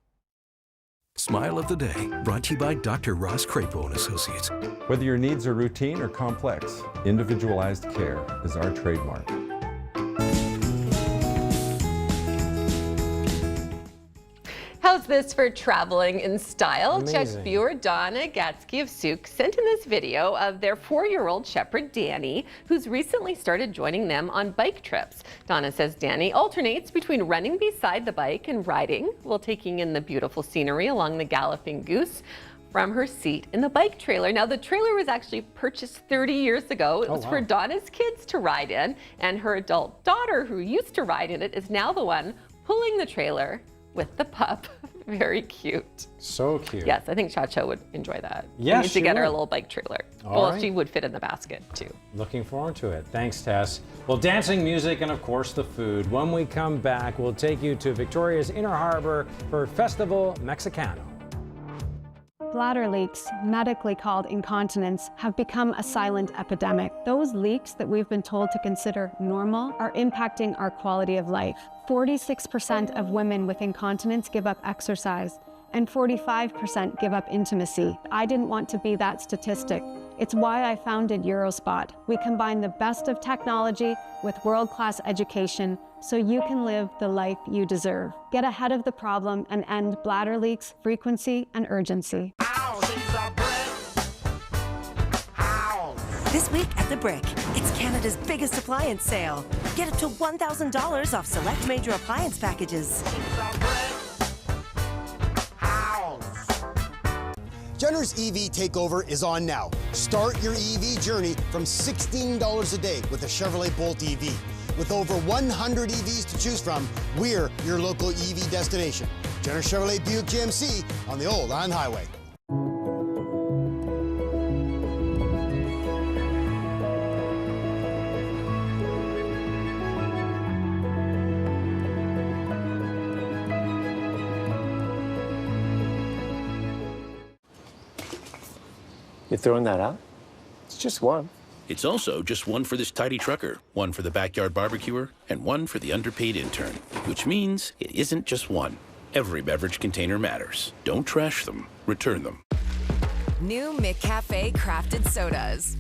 Smile of the Day, brought to you by Dr. Ross Crapo and Associates. Whether your needs are routine or complex, individualized care is our trademark. How's this for traveling in style? Amazing. CHEK viewer Donna Gatsky of Souk sent in this video of their 4-year-old shepherd Danny, who's recently started joining them on bike trips. Donna says Danny alternates between running beside the bike and riding while taking in the beautiful scenery along the Galloping Goose from her seat in the bike trailer. Now, the trailer was actually purchased 30 years ago. It was for Donna's kids to ride in, and her adult daughter, who used to ride in it, is now the one pulling the trailer with the pup. Very cute. So cute. Yes, I think Cha-Cha would enjoy that. Yes, we need to she get her a would. little bike trailer. All well, right. she would fit in the basket too. Looking forward to it. Thanks, Tess. Well, dancing, music, and of course the food. When we come back, we'll take you to Victoria's Inner Harbor for Festival Mexicano. Bladder leaks, medically called incontinence, have become a silent epidemic. Those leaks that we've been told to consider normal are impacting our quality of life. 46% of women with incontinence give up exercise, and 45% give up intimacy. I didn't want to be that statistic. It's why I founded Eurospot. We combine the best of technology with world-class education so you can live the life you deserve. Get ahead of the problem and end bladder leaks, frequency, and urgency. This week at The Brick, it's Canada's biggest appliance sale. Get up to $1,000 off select major appliance packages. Jenner's EV takeover is on now. Start your EV journey from $16 a day with a Chevrolet Bolt EV. With over 100 EVs to choose from, we're your local EV destination. Jenner Chevrolet Buick GMC on the Old Island Highway. You throwing that out? It's just one. It's also just one for this tidy trucker, one for the backyard barbecuer, and one for the underpaid intern. Which means it isn't just one. Every beverage container matters. Don't trash them. Return them. New McCafe crafted sodas.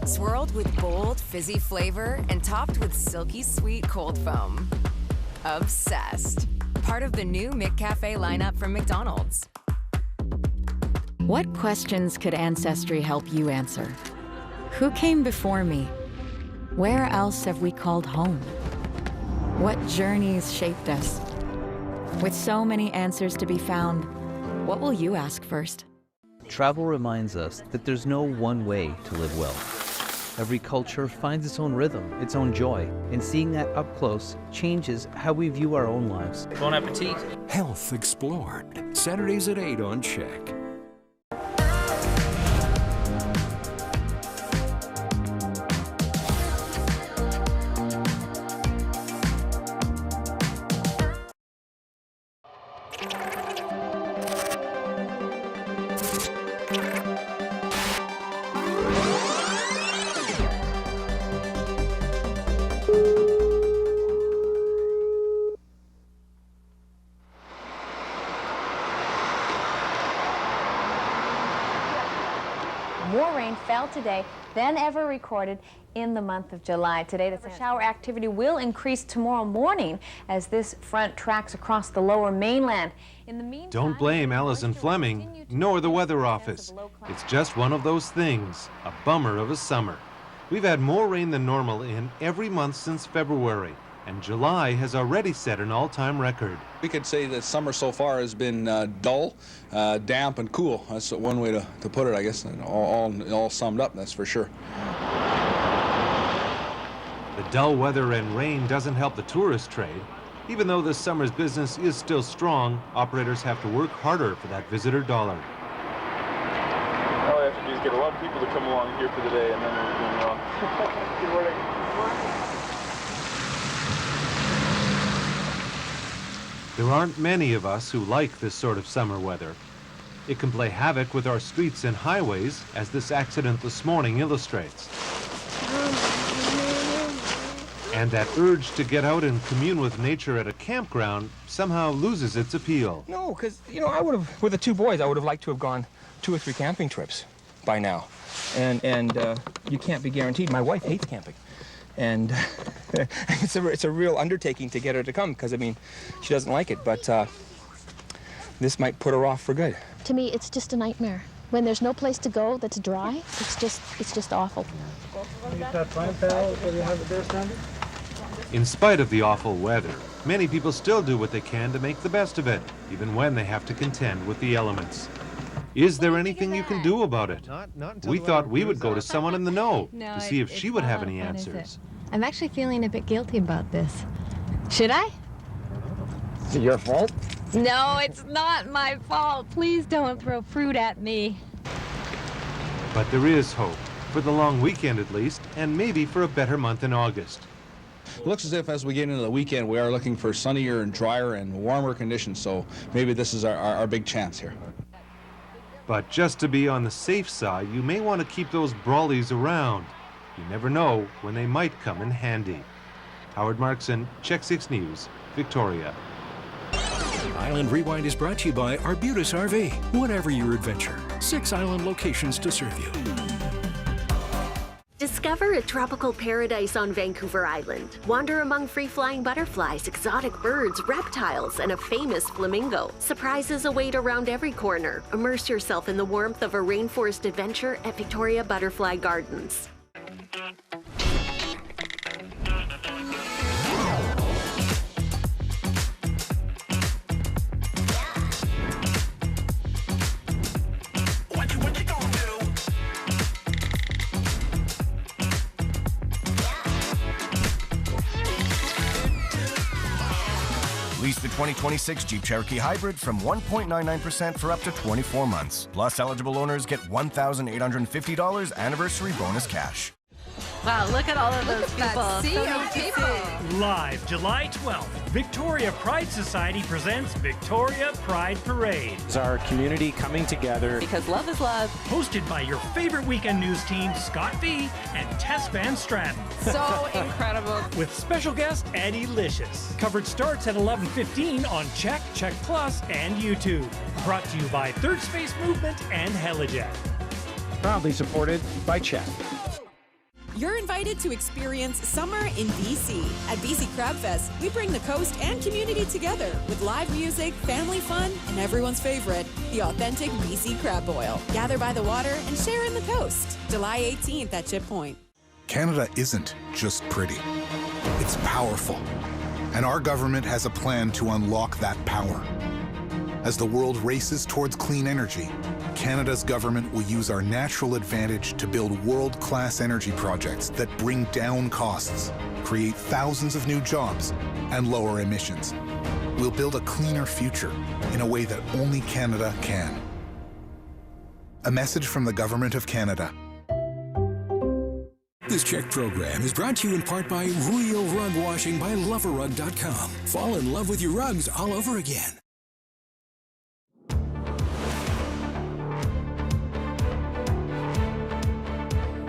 Swirled with bold, fizzy flavor and topped with silky sweet cold foam. Obsessed. Part of the new McCafe lineup from McDonald's. What questions could Ancestry help you answer? Who came before me? Where else have we called home? What journeys shaped us? With so many answers to be found, what will you ask first? Travel reminds us that there's no one way to live well. Every culture finds its own rhythm, its own joy, and seeing that up close changes how we view our own lives. Bon appetit. Health Explored. Saturdays at 8 on CHEK. More rain fell today than ever recorded in the month of July. Today, the shower activity will increase tomorrow morning as this front tracks across the lower mainland. In the meantime, don't blame Allison Fleming nor the weather office. It's just one of those things, a bummer of a summer. We've had more rain than normal in every month since February, and July has already set an all-time record. We could say that summer so far has been dull, damp, and cool. That's one way to put it, I guess, and all summed up, that's for sure. The dull weather and rain doesn't help the tourist trade. Even though this summer's business is still strong, operators have to work harder for that visitor dollar. All I have to do is get a lot of people to come along here for the day, and then we're doing well. Good morning. There aren't many of us who like this sort of summer weather. It can play havoc with our streets and highways, as this accident this morning illustrates. And that urge to get out and commune with nature at a campground somehow loses its appeal. No, because, you know, I would have, with the two boys, I would have liked to have gone 2 or 3 camping trips by now. And you can't be guaranteed. My wife hates camping. And it's a real undertaking to get her to come because, I mean, she doesn't like it, but this might put her off for good. To me, it's just a nightmare. When there's no place to go that's dry, it's just awful. In spite of the awful weather, many people still do what they can to make the best of it, even when they have to contend with the elements. Is there anything you can do about it? We thought we would go to someone in the know to see if she would have any answers. I'm actually feeling a bit guilty about this. Should I? Is it your fault? No, it's not my fault. Please don't throw fruit at me. But there is hope, for the long weekend at least, and maybe for a better month in August. It looks as if as we get into the weekend, we are looking for sunnier and drier and warmer conditions, so maybe this is our big chance here. But just to be on the safe side, you may want to keep those brawlies around. You never know when they might come in handy. Howard Markson, CHEK 6 News, Victoria. Island Rewind is brought to you by Arbutus RV. Whatever your adventure, 6 island locations to serve you. Discover a tropical paradise on Vancouver Island. Wander among free-flying butterflies, exotic birds, reptiles, and a famous flamingo. Surprises await around every corner. Immerse yourself in the warmth of a rainforest adventure at Victoria Butterfly Gardens. Lease the 2026 Jeep Cherokee Hybrid from 1.99% for up to 24 months. Plus, eligible owners get $1,850 anniversary bonus cash. Wow, look at all of those people. sea So of nice to people. see. Live July 12th, Victoria Pride Society presents Victoria Pride Parade. It's our community coming together. Because love is love. Hosted by your favorite weekend news team, Scott V and Tess Van Stratton. So incredible. With special guest Eddie Licious. Coverage starts at 11:15 on CHEK, CHEK Plus, and YouTube. Brought to you by Third Space Movement and Helijet. Proudly supported by CHEK. You're invited to experience summer in BC. At BC Crab Fest, we bring the coast and community together with live music, family fun, and everyone's favorite, the authentic BC crab boil. Gather by the water and share in the coast. July 18th at Chip Point. Canada isn't just pretty. It's powerful. And our government has a plan to unlock that power. As the world races towards clean energy, Canada's government will use our natural advantage to build world-class energy projects that bring down costs, create thousands of new jobs, and lower emissions. We'll build a cleaner future in a way that only Canada can. A message from the Government of Canada. This CHEK program is brought to you in part by Real Rug Washing by Loverrug.com. Fall in love with your rugs all over again.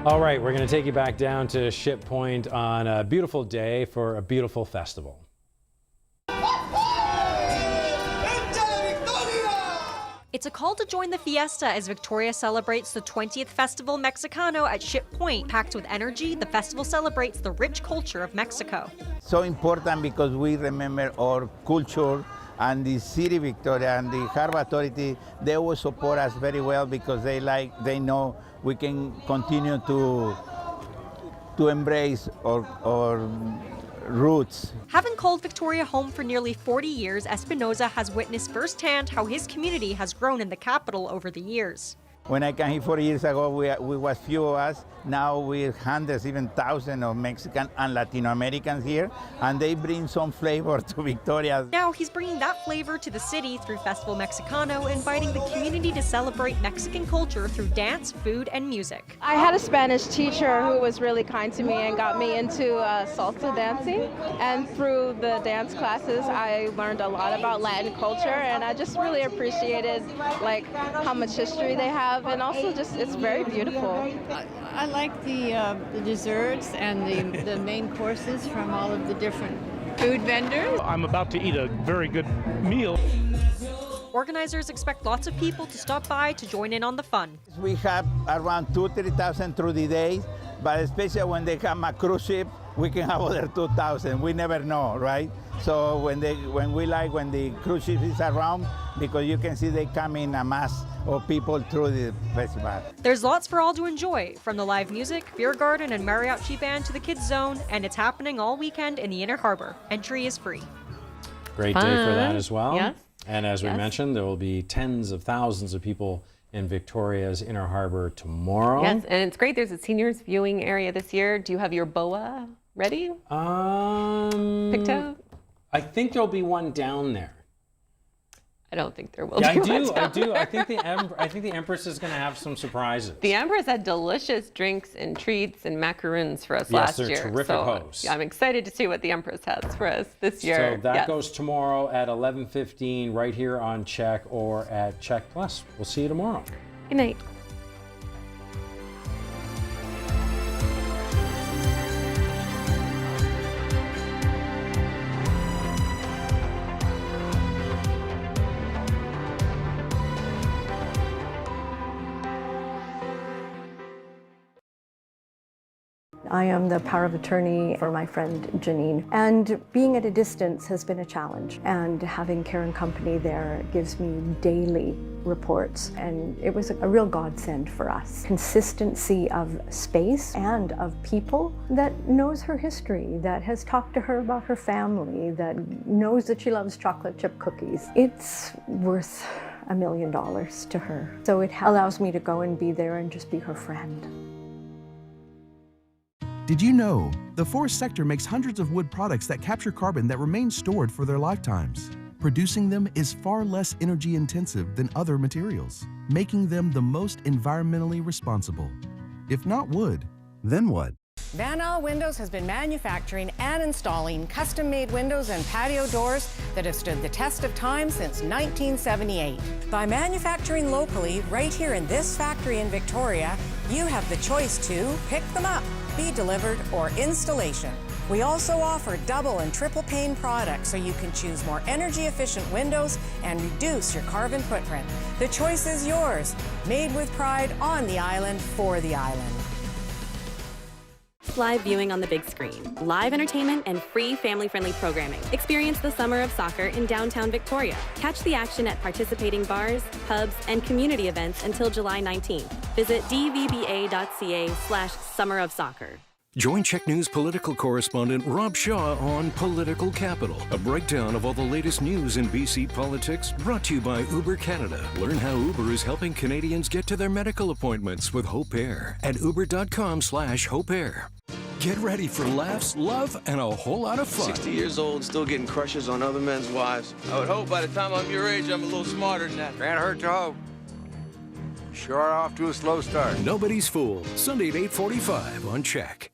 All right, we're going to take you back down to Ship Point on a beautiful day for a beautiful festival. It's a call to join the fiesta as Victoria celebrates the 20th Festival Mexicano at Ship Point. Packed with energy, the festival celebrates the rich culture of Mexico. So important because we remember our culture, and the city Victoria and the Harbor Authority, they will support us very well because they know we can continue to embrace our roots. Having called Victoria home for nearly 40 years, Espinoza has witnessed firsthand how his community has grown in the capital over the years. When I came here 40 years ago, we was few of us. Now we're hundreds, even thousands of Mexican and Latino Americans here, and they bring some flavor to Victoria. Now he's bringing that flavor to the city through Festival Mexicano, inviting the community to celebrate Mexican culture through dance, food, and music. I had a Spanish teacher who was really kind to me and got me into salsa dancing, and through the dance classes I learned a lot about Latin culture, and I just really appreciated how much history they have, and also just it's very beautiful. I like the desserts and the main courses from all of the different food vendors. I'm about to eat a very good meal. Organizers expect lots of people to stop by to join in on the fun. We have around 2,000-3,000 through the day, but especially when they come a cruise ship, we can have other 2,000. We never know, right? So when the cruise ship is around, because you can see they come in a mass of people through the festival. There's lots for all to enjoy, from the live music, beer garden, and mariachi band to the kids zone, and it's happening all weekend in the Inner Harbor. Entry is free. Great day for that as well. Yes. And as we mentioned, there will be tens of thousands of people in Victoria's Inner Harbor tomorrow. Yes, and it's great. There's a seniors viewing area this year. Do you have your boa ready? Picked out? I think there'll be one down there. I don't think there will be. I one do. down I think the Empress is going to have some surprises. The Empress had delicious drinks and treats and macaroons for us last year. Yes, they're terrific hosts. I'm excited to see what the Empress has for us this year. So that goes tomorrow at 11:15 right here on CHEK or at CHEK Plus. We'll see you tomorrow. Good night. I am the power of attorney for my friend Janine, and being at a distance has been a challenge, and having Care and Company there gives me daily reports, and it was a real godsend for us. Consistency of space and of people that knows her history, that has talked to her about her family, that knows that she loves chocolate chip cookies. It's worth $1 million to her. So it allows me to go and be there and just be her friend. Did you know the forest sector makes hundreds of wood products that capture carbon that remain stored for their lifetimes? Producing them is far less energy intensive than other materials, making them the most environmentally responsible. If not wood, then what? Van Al Windows has been manufacturing and installing custom-made windows and patio doors that have stood the test of time since 1978. By manufacturing locally right here in this factory in Victoria, you have the choice to pick them up, be delivered, or installation. We also offer double and triple pane products so you can choose more energy-efficient windows and reduce your carbon footprint. The choice is yours. Made with pride on the island for the island. Live viewing on the big screen, live entertainment, and free family-friendly programming. Experience the Summer of Soccer in downtown Victoria. Catch the action at participating bars, pubs, and community events until July 19th. Visit dvba.ca/Summer of Soccer. Join CHEK News political correspondent Rob Shaw on Political Capital, a breakdown of all the latest news in BC politics, brought to you by Uber Canada. Learn how Uber is helping Canadians get to their medical appointments with Hope Air at uber.com/Hope Air. Get ready for laughs, love, and a whole lot of fun. 60 years old, still getting crushes on other men's wives. I would hope by the time I'm your age, I'm a little smarter than that. Can't hurt to hope. Sure off to a slow start. Nobody's Fool, Sunday at 8:45 on CHEK.